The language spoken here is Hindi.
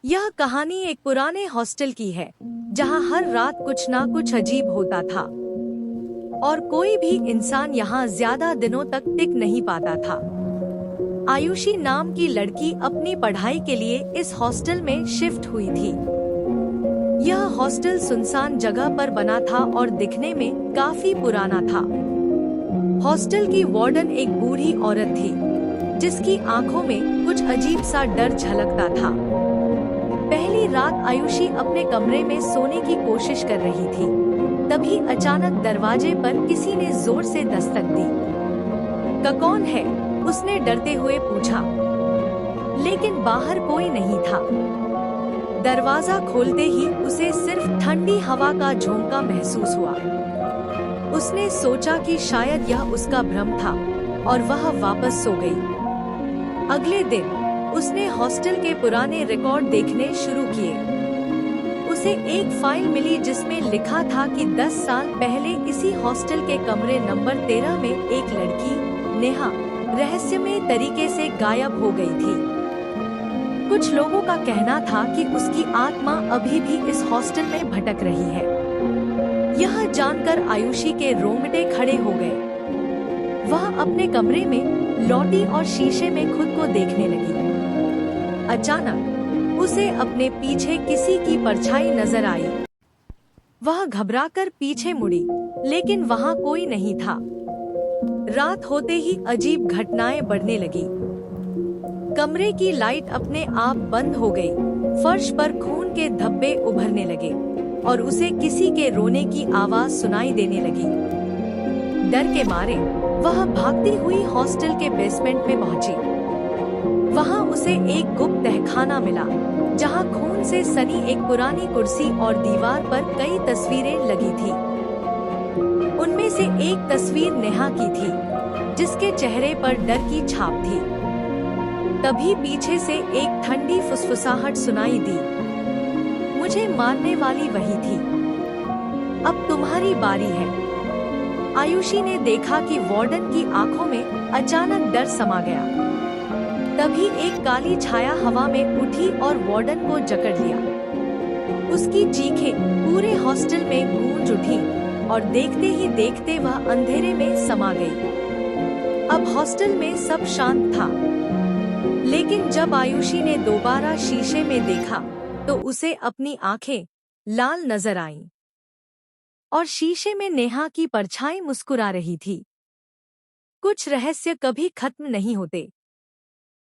यह कहानी एक पुराने हॉस्टल की है, जहां हर रात कुछ ना कुछ अजीब होता था और कोई भी इंसान यहां ज्यादा दिनों तक टिक नहीं पाता था। आयुषी नाम की लड़की अपनी पढ़ाई के लिए इस हॉस्टल में शिफ्ट हुई थी। यह हॉस्टल सुनसान जगह पर बना था और दिखने में काफी पुराना था। हॉस्टल की वार्डन एक बूढ़ी औरत थी, जिसकी आंखों में कुछ अजीब सा डर झलकता था। पहली रात आयुषी अपने कमरे में सोने की कोशिश कर रही थी। तभी अचानक दरवाजे पर किसी ने जोर से दस्तक दी। कौन है? उसने डरते हुए पूछा, लेकिन बाहर कोई नहीं था। दरवाजा खोलते ही उसे सिर्फ ठंडी हवा का झोंका महसूस हुआ। उसने सोचा कि शायद यह उसका भ्रम था और वह वापस सो गई। अगले दिन उसने हॉस्टल के पुराने रिकॉर्ड देखने शुरू किए। उसे एक फाइल मिली जिसमें लिखा था कि 10 साल पहले इसी हॉस्टल के कमरे नंबर 13 में एक लड़की नेहा रहस्यमय तरीके से गायब हो गई थी। कुछ लोगों का कहना था कि उसकी आत्मा अभी भी इस हॉस्टल में भटक रही है। यह जानकर आयुषी के रोंगटे खड़े हो गए। वह अपने कमरे में लौटी और शीशे में खुद को देखने लगी। अचानक उसे अपने पीछे किसी की परछाई नजर आई। वह घबराकर पीछे मुड़ी, लेकिन वहां कोई नहीं था। रात होते ही अजीब घटनाएं बढ़ने लगी। कमरे की लाइट अपने आप बंद हो गई, फर्श पर खून के धब्बे उभरने लगे और उसे किसी के रोने की आवाज सुनाई देने लगी। डर के मारे वह भागती हुई हॉस्टल के बेसमेंट में पहुंची। वहां उसे एक गुप्त तहखाना मिला, जहां खून से सनी एक पुरानी कुर्सी और दीवार पर कई तस्वीरें लगी थी। उनमें से एक तस्वीर नेहा की थी, जिसके चेहरे पर डर की छाप थी। तभी पीछे से एक ठंडी फुसफुसाहट सुनाई दी। मुझे मारने वाली वही थी। अब तुम्हारी बारी है। आयुषी ने देखा कि वार्डन की आंखों में अचानक डर समा गया। तभी एक काली छाया हवा में उठी और वार्डन को जकड़ लिया। उसकी चीखें पूरे हॉस्टल में गूंज उठी और देखते ही देखते वह अंधेरे में समा गई। अब हॉस्टल में सब शांत था, लेकिन जब आयुषी ने दोबारा शीशे में देखा तो उसे अपनी आंखें लाल नजर आईं और शीशे में नेहा की परछाई मुस्कुरा रही थी। कुछ रहस्य कभी खत्म नहीं होते।